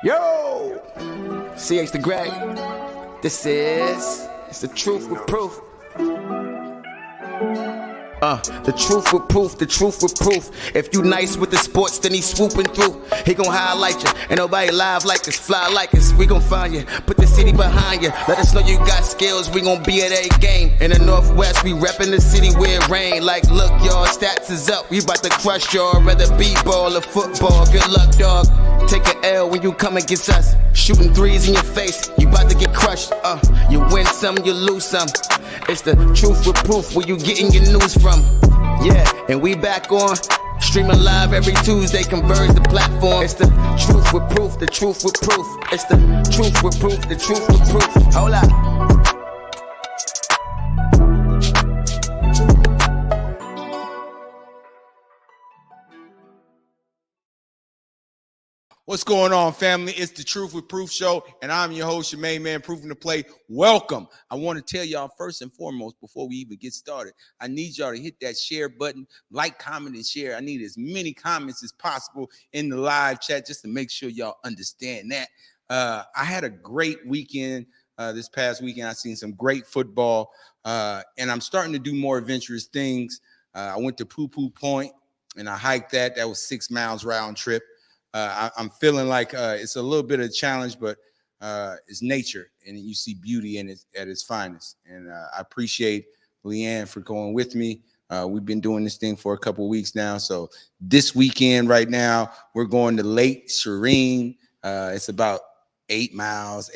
Yo! CH the Great. It's the truth with proof. The truth with proof, the truth with proof. If you nice with the sports, then he swooping through. He gon' highlight you. Ain't nobody live like us, fly like us. We gon' find you, put the city behind you. Let us know you got skills, we gon' be at a game. In the Northwest, we reppin' the city where it rain. Like, look, y'all, stats is up. We bout to crush y'all, whether b-ball or football. Good luck, dog. Take an L when you come against us. Shooting threes in your face, you bout to get crushed. You win some, you lose some. It's the truth with proof, where you getting your news from. Yeah, and we back on, streaming live every Tuesday, converge the platform. It's the truth with proof, the truth with proof. It's the truth with proof, the truth with proof. Hold up. What's going on, family? It's the Truth with Proof show, and I'm your host, your main man, Proving the Play. Welcome. I want to tell y'all first and foremost, before we even get started, I need y'all to hit that share button, like, comment, and share. I need as many comments as possible in the live chat just to make sure y'all understand that. I had a great weekend this past weekend. I seen some great football, and I'm starting to do more adventurous things. I went to Poo Poo Point, and I hiked that. That was 6 miles round trip. I'm feeling like it's a little bit of a challenge, but it's nature, and you see beauty in it at its finest. And I appreciate Leanne for going with me. We've been doing this thing for a couple of weeks now. So this weekend right now, we're going to Lake Shireen. It's about 9 miles.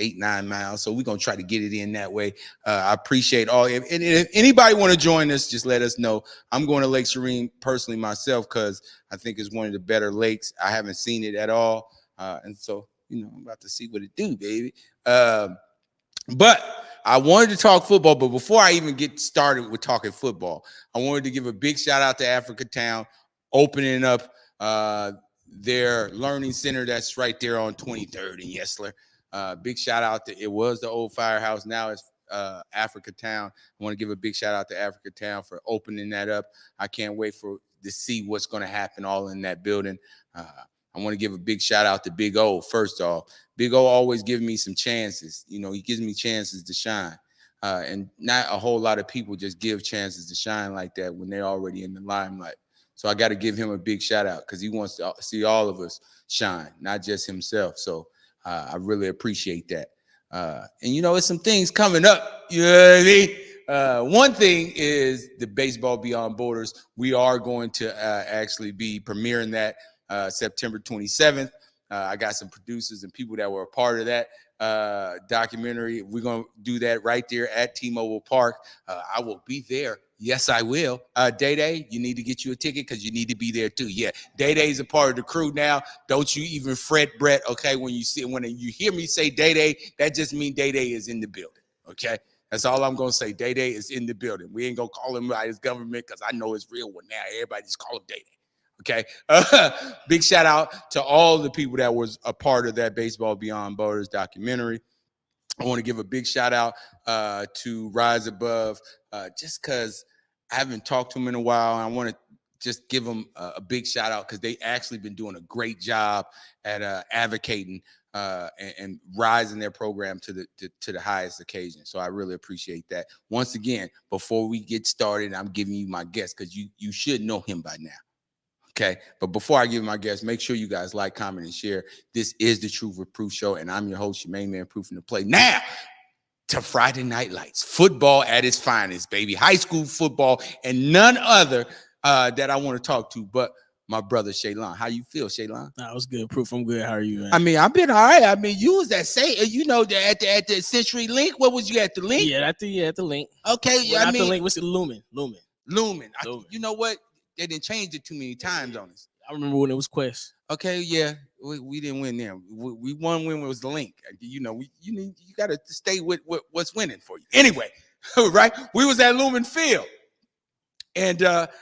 So we're going to try to get it in that way. I appreciate all. And if anybody want to join us, just let us know. I'm going to Lake Shireen personally myself because I think it's one of the better lakes. I haven't seen it at all. And so, I'm about to see what it do, baby. But I wanted to talk football. But before I even get started with talking football, I wanted to give a big shout out to Africa Town opening up their learning center that's right there on 23rd and Yesler. Big shout out to, it was the old firehouse. Now it's Africa Town. I want to give a big shout out to Africa Town for opening that up. I can't wait to see what's going to happen all in that building. I want to give a big shout out to Big O. First off, Big O always gives me some chances. He gives me chances to shine. And not a whole lot of people just give chances to shine like that when they're already in the limelight. So I got to give him a big shout out because he wants to see all of us shine, not just himself. So I really appreciate that. And it's some things coming up. You know what I mean? One thing is the Baseball Beyond Borders. We are going to actually be premiering that September 27th. I got some producers and people that were a part of that documentary. We're going to do that right there at T-Mobile Park. I will be there. Yes, I will. Day, you need to get you a ticket because you need to be there too. Yeah, Day's a part of the crew now. Don't you even fret, Brett. Okay, when you hear me say Day, that just means Day is in the building. Okay, that's all I'm gonna say. Day is in the building. We ain't gonna call him by his government because I know it's real one now. Everybody just call him Day. Okay, big shout out to all the people that was a part of that Baseball Beyond Borders documentary. I want to give a big shout out to Rise Above, just because I haven't talked to them in a while. And I want to just give them a big shout out because they actually been doing a great job at advocating and rising their program to the highest occasion. So I really appreciate that. Once again, before we get started, I'm giving you my guest because you should know him by now. Okay, but before I give my guest, make sure you guys like, comment, and share. This is the Truth with Proof show, and I'm your host, your main man, Proving the Play. Now to Friday Night Lights, football at its finest, baby. High school football, and none other that I want to talk to but my brother Shaylon. How you feel, Shaylon? Nah, it was good. Proof, I'm good. How are you, man? I mean, I've been all right. I mean, you was at at the Century Link. What was you at the Link? Yeah, at the Link. Okay, well, I mean, the Link was Lumen. You know what? They didn't change it too many times on us. I remember when it was Quest. Okay, yeah, we didn't win there. We won when it was the Link. You got to stay with what's winning for you. Anyway, right? We was at Lumen Field, and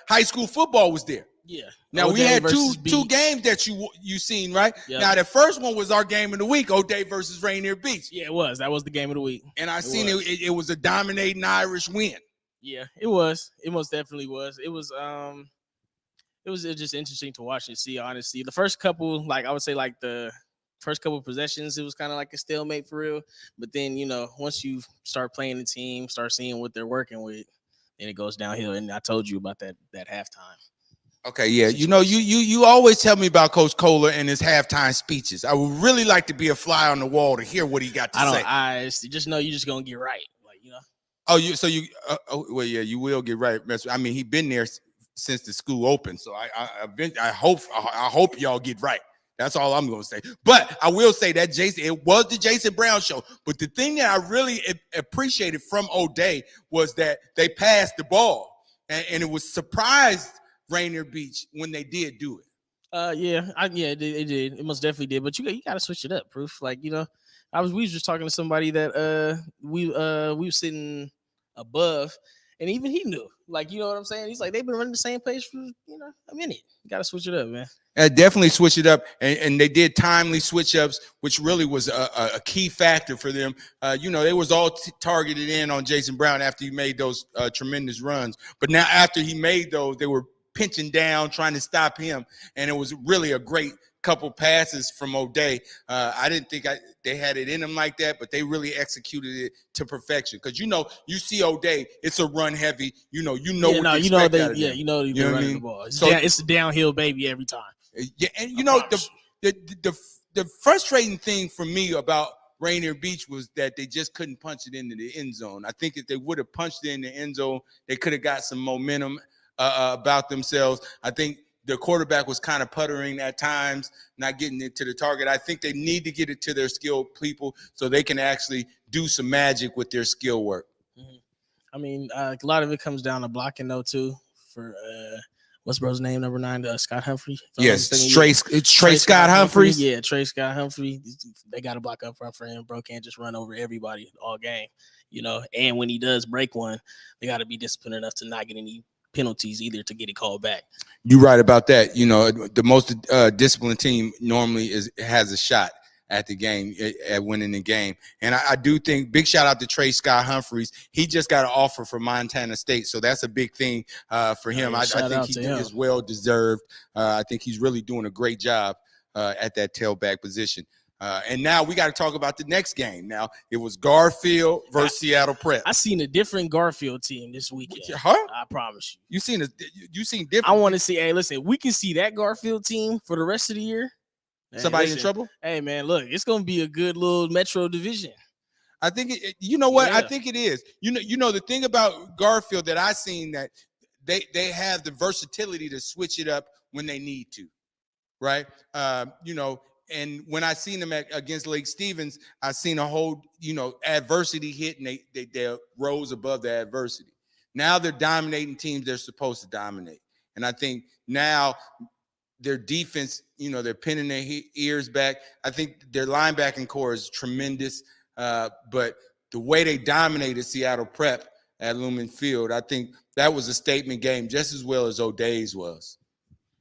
high school football was there. Yeah. Now we had two games that you seen, right? Yep. Now the first one was our game of the week, O'Day versus Rainier Beach. Yeah, it was. That was the game of the week. And it was a dominating Irish win. Yeah, it was. It most definitely was. It was just interesting to watch and see, honestly. The first couple, I would say the first couple of possessions, it was kind of like a stalemate for real. But then, once you start playing the team, start seeing what they're working with, then it goes downhill. And I told you about that halftime. Okay, yeah. You always tell me about Coach Kohler and his halftime speeches. I would really like to be a fly on the wall to hear what he got to say. I just know you're just gonna get right, Oh, well, yeah, you will get right. I mean, he been there since the school opened, so I hope y'all get right. That's all I'm going to say. But I will say that it was the Jason Brown show. But the thing that I really appreciated from O'Day was that they passed the ball, and it was surprised Rainier Beach when they did do it. It did. It most definitely did. But you got to switch it up, Proof. Like we was just talking to somebody that we were sitting above, and even he knew. Like, you know what I'm saying? He's like, they've been running the same pace for a minute. You got to switch it up, man. Definitely switch it up, and they did timely switch ups, which really was a key factor for them. They was all targeted in on Jason Brown after he made those tremendous runs, but now after he made those, they were pinching down, trying to stop him, and it was really a great couple passes from O'Day. I didn't think they had it in them like that, but they really executed it to perfection. Because you see O'Day, it's a run heavy. You know they running the ball. It's a downhill baby every time. Yeah, and the frustrating thing for me about Rainier Beach was that they just couldn't punch it into the end zone. I think if they would have punched it in the end zone, they could have got some momentum about themselves. I think the quarterback was kind of puttering at times, not getting it to the target. I think they need to get it to their skilled people so they can actually do some magic with their skill work. Mm-hmm. I mean, a lot of it comes down to blocking, though, too, for what's bro's name, number 9, Scott Humphrey? Yes, it's Trey Scott Humphrey. Yeah, Trey Scott Humphrey. They got to block up front for him. Bro can't just run over everybody all game, And when he does break one, they got to be disciplined enough to not get any penalties either to get it called back. You're right about that. The most disciplined team normally has a shot at the game, at winning the game. And I do think, big shout out to Trey Scott Humphreys. He just got an offer from Montana State, so that's a big thing for him. I think he is well deserved. I think he's really doing a great job at that tailback position. And now we got to talk about the next game. Now, it was Garfield versus Seattle Prep. I seen a different Garfield team this weekend. Huh? I promise you. You seen different. I want to see. Hey, listen, we can see that Garfield team for the rest of the year. Somebody in trouble? Hey, man, look, it's gonna be a good little Metro division. I think you know what? Yeah. I think it is. The thing about Garfield that I seen that they have the versatility to switch it up when they need to, right? And when I seen them against Lake Stevens, I seen a whole adversity hit, and they rose above the adversity. Now they're dominating teams they're supposed to dominate, and I think now their defense, they're pinning their ears back. I think their linebacking core is tremendous, but the way they dominated Seattle Prep at Lumen Field, I think that was a statement game just as well as O'Day's was.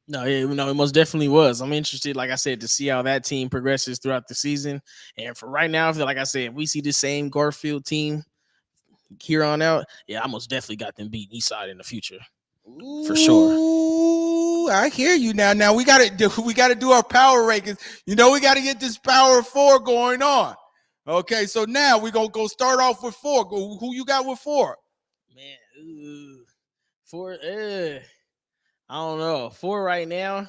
No, it most definitely was. I'm interested, like I said, to see how that team progresses throughout the season. And for right now, I feel like I said, if we see the same Garfield team here on out, I most definitely got them beating Eastside in the future. For sure. Ooh, I hear you now. Now we gotta do our power rankings. We gotta get this power 4 going on. Okay, so now we're gonna go start off with 4. Who you got with 4? Man, 4. I don't know. 4 right now.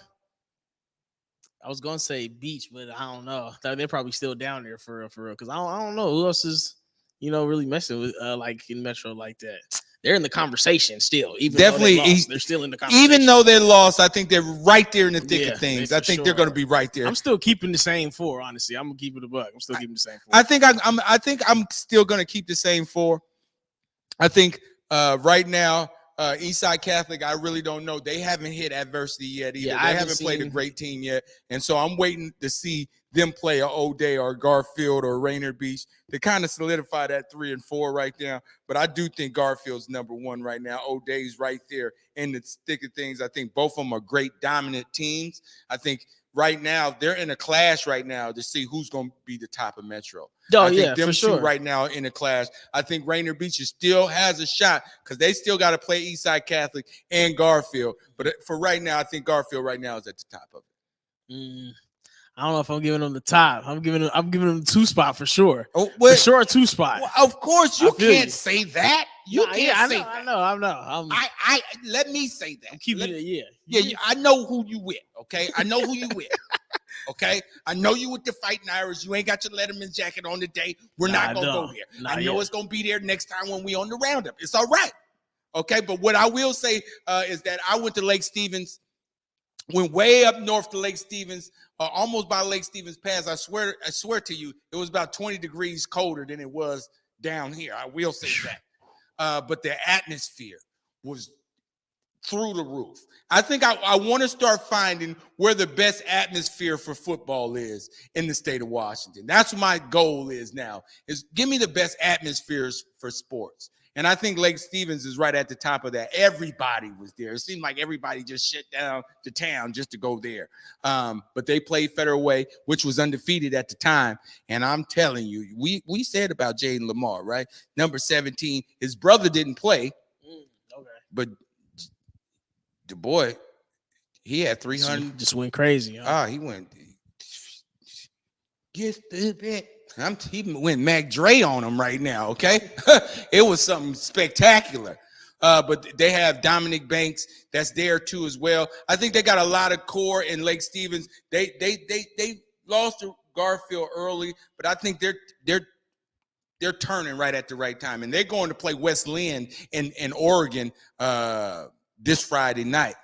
I was gonna say Beach, but I don't know. They're probably still down there for real. Because I don't know who else is really messing with like in Metro like that. They're in the conversation still. Even definitely, though they're still in the conversation. Even though they lost, I think they're right there in the thick of things. I think they're going to be right there. I'm still keeping the same 4. Honestly, I'm gonna keep it a buck. I'm still keeping the same 4. I think I'm still going to keep the same 4. I think right now, Eastside Catholic, I really don't know. They haven't hit adversity yet either. They haven't played a great team yet, and so I'm waiting to see them play an O'Day or Garfield or Rainier Beach to kind of solidify that 3 and 4 right now. But I do think Garfield's number 1 right now. O'Day's right there in the thick of things. I think both of them are great dominant teams. I think right now they're in a clash right now to see who's going to be the top of Metro. I think them for sure. two right now in a clash. I think Rainier Beach still has a shot because they still got to play Eastside Catholic and Garfield. But for right now, I think Garfield right now is at the top of it. I don't know if I'm giving them the top. I'm giving them the 2 spot for sure. Oh, For what? sure, a 2 spot. Well, of course, you I feel can't you. say that. You Nah, can't yeah, say I that. know. I'm Let me say that. I'm keeping Let- it. Yeah. Yeah, I know who you with. Okay, I know who you with. Okay, I know you with the Fighting Irish. You ain't got your Letterman jacket on today. We're not gonna go there. I know it's gonna be there next time when we on the roundup. It's all right. Okay, but what I will say is that I went to Lake Stevens, went way up north to Lake Stevens, almost by Lake Stevens Pass. I swear to you, it was about 20 degrees colder than it was down here. I will say that. But the atmosphere was through the roof. I think I want to start finding where the best atmosphere for football is in the state of Washington. That's what my goal is now, is give me the best atmospheres for sports. And I think Lake Stevens is right at the top of that. Everybody was there. It seemed like everybody just shut down the town just to go there. But they played Federal Way, which was undefeated at the time. And I'm telling you, we said about Jaden Lamar, right? Number 17, his brother didn't play, but the boy, he had 300. Just went crazy. Huh? He went. Get the bit. He went Mac Dre on him right now. Okay, it was something spectacular. But they have Dominic Banks that's there too as well. I think they got a lot of core in Lake Stevens. They lost to Garfield early, but I think they're turning right at the right time, and they're going to play West Lynn in Oregon this Friday night.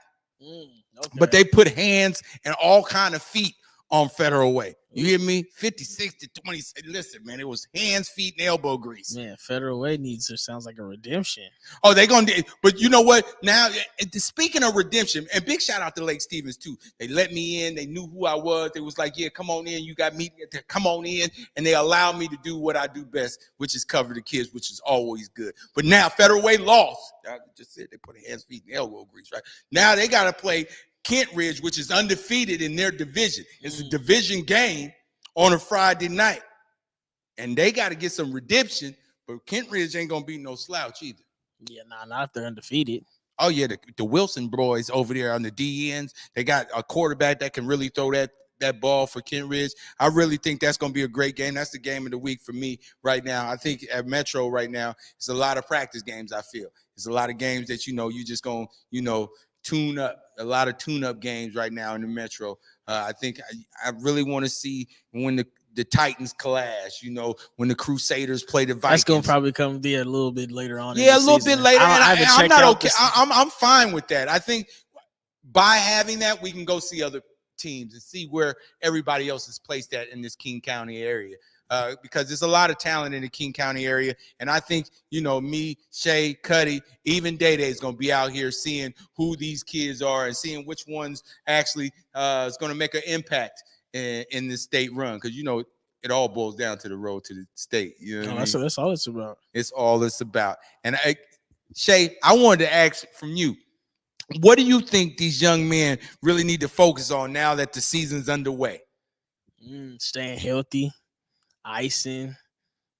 Okay. But they put hands and all kind of feet on Federal Way. You hear me? 56 to 20. Listen, man, it was hands, feet, and elbow grease. Man, Federal Way sounds like a redemption. Oh, they're going to, but you know what? Now, speaking of redemption, and big shout out to Lake Stevens, too. They let me in. They knew who I was. They was like, yeah, come on in. You got me. Come on in. And they allowed me to do what I do best, which is cover the kids, which is always good. But now, Federal Way lost. I just said they put hands, feet, and elbow grease, right? Now they got to play Kent Ridge, which is undefeated in their division. It's a division game on a Friday night. And they got to get some redemption, but Kent Ridge ain't going to be no slouch either. Yeah, not if they're undefeated. Oh, yeah, the Wilson boys over there on the DNs, they got a quarterback that can really throw that ball for Kent Ridge. I really think that's going to be a great game. That's the game of the week for me right now. I think at Metro right now, it's a lot of practice games, I feel. It's a lot of games that, you just going to, tune up, a lot of tune-up games right now in the Metro. I think I really want to see when the Titans clash, when the Crusaders play the Vikings. That's going to probably come there a little bit later on. Yeah, a little bit later. I'm not okay. I'm fine with that. I think by having that, we can go see other teams and see where everybody else is placed at in this King County area. Because there's a lot of talent in the King County area. And I think, me, Shay, Cuddy, even Day Day is going to be out here seeing who these kids are and seeing which ones actually is going to make an impact in this state run. Because, it all boils down to the road to the state. That's all it's about. It's all it's about. And Shay, I wanted to ask from you, what do you think these young men really need to focus on now that the season's underway? Staying healthy. Icing,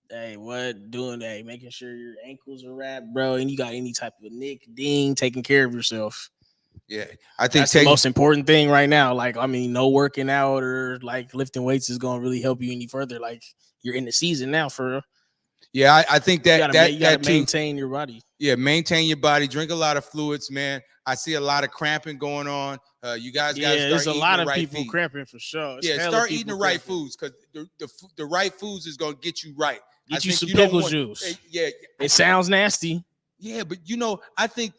making sure your ankles are wrapped, bro, and you got any type of nick, ding, taking care of yourself. Yeah, I think that's the most important thing right now. No working out or lifting weights is going to really help you any further. You're in the season now for real. Yeah, I think that you gotta maintain your body. Yeah, maintain your body. Drink a lot of fluids, man. I see a lot of cramping going on. You guys got to start there's a eating lot the of right people feed. cramping for sure. Start eating the right foods because the right foods is gonna get you right. Get you some pickle juice. It sounds nasty. Yeah, but I think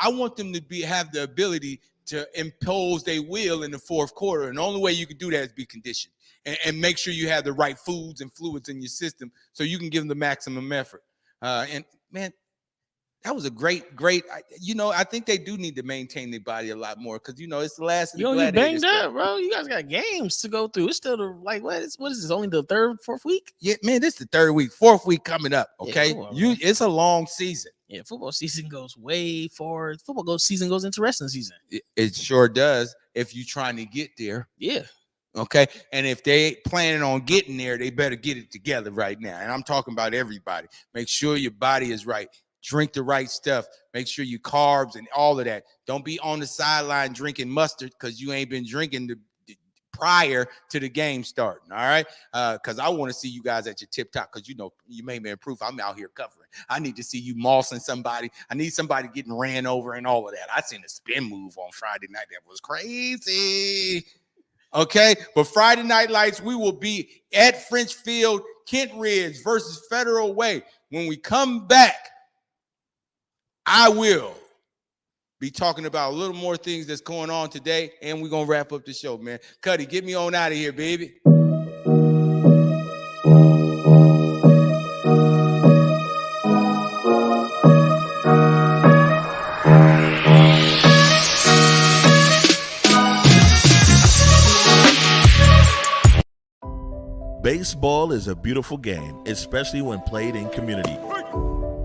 I want them to have the ability to impose their will in the fourth quarter, and the only way you can do that is be conditioned and make sure you have the right foods and fluids in your system so you can give them the maximum effort. And man, that was a great. I think they do need to maintain their body a lot more because it's the last. You don't get banged up, bro. You guys got games to go through. It's still what is this? Only the fourth week? Yeah, man, this is the third week, fourth week coming up. Okay, yeah, it's a long season. Yeah, football season goes way forward. Season goes into wrestling season. It sure does. If you're trying to get there, yeah. Okay, and if they planning on getting there, they better get it together right now. And I'm talking about everybody. Make sure your body is right. Drink the right stuff. Make sure you carbs and all of that. Don't be on the sideline drinking mustard because you ain't been drinking the prior to the game starting. All right. Because I want to see you guys at your tip top, because you made me proof. I'm out here covering. I need to see you mossing somebody. I need somebody getting ran over and all of that. I seen a spin move on Friday night that was crazy. Okay, but Friday Night Lights, we will be at French Field, Kent Ridge versus Federal Way. When we come back, I will be talking about a little more things that's going on today, and we're going to wrap up the show, man. Cuddy, get me on out of here, baby. Baseball is a beautiful game, especially when played in community.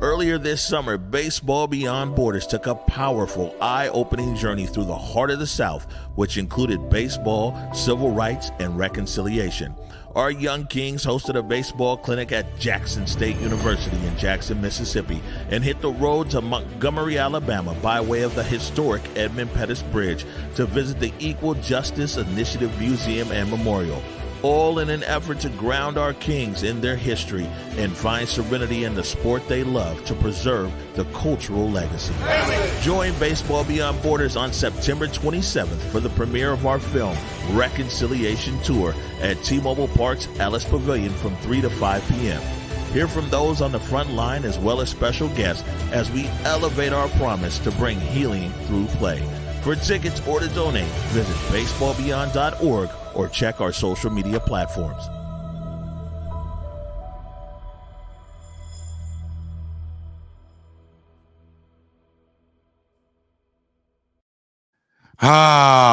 Earlier this summer, Baseball Beyond Borders took a powerful, eye-opening journey through the heart of the South, which included baseball, civil rights, and reconciliation. Our young kings hosted a baseball clinic at Jackson State University in Jackson, Mississippi, and hit the road to Montgomery, Alabama by way of the historic Edmund Pettus Bridge to visit the Equal Justice Initiative Museum and Memorial, all in an effort to ground our kings in their history and find serenity in the sport they love to preserve the cultural legacy. Join Baseball Beyond Borders on September 27th for the premiere of our film, Reconciliation Tour, at T-Mobile Park's Ellis Pavilion from 3 to 5 p.m. Hear from those on the front line as well as special guests as we elevate our promise to bring healing through play. For tickets or to donate, visit baseballbeyond.org or check our social media platforms.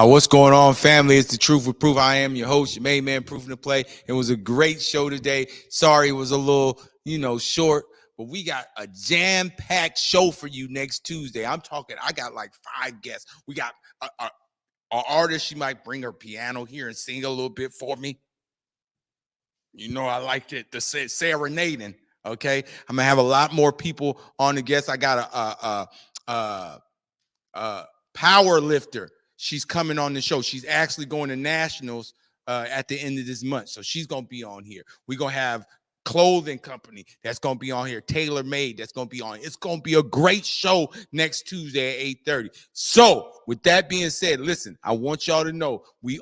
What's going on, family? It's the Truth with Proof. I am your host, your main man, Proofing the Play. It was a great show today. Sorry it was a little, short, but we got a jam-packed show for you next Tuesday. I got like 5 guests. We got an artist. She might bring her piano here and sing a little bit for me. I liked it, the serenading. Okay, I'm gonna have a lot more people on the guests. I got a power lifter. She's coming on the show. She's actually going to nationals at the end of this month, so she's gonna be on here. We're gonna have clothing company that's gonna be on here, Tailor Made, that's gonna be on. It's gonna be a great show next Tuesday at 8:30. So with that being said, listen, I want y'all to know we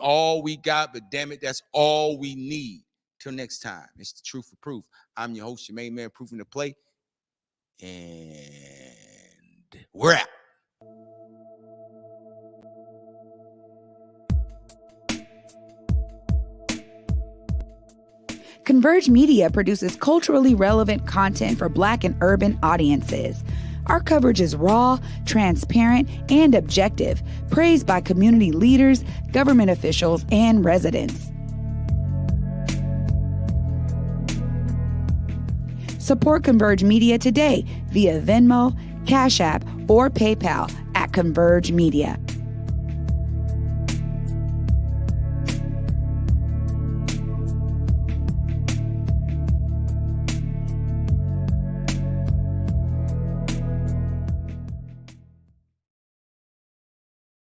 got, but damn it, that's all we need. Till next time, it's the Truth for Proof. I'm your host, your main man, Proofing the Play, and we're out. Converge Media produces culturally relevant content for Black and urban audiences. Our coverage is raw, transparent, and objective, praised by community leaders, government officials, and residents. Support Converge Media today via Venmo, Cash App, or PayPal at Converge Media.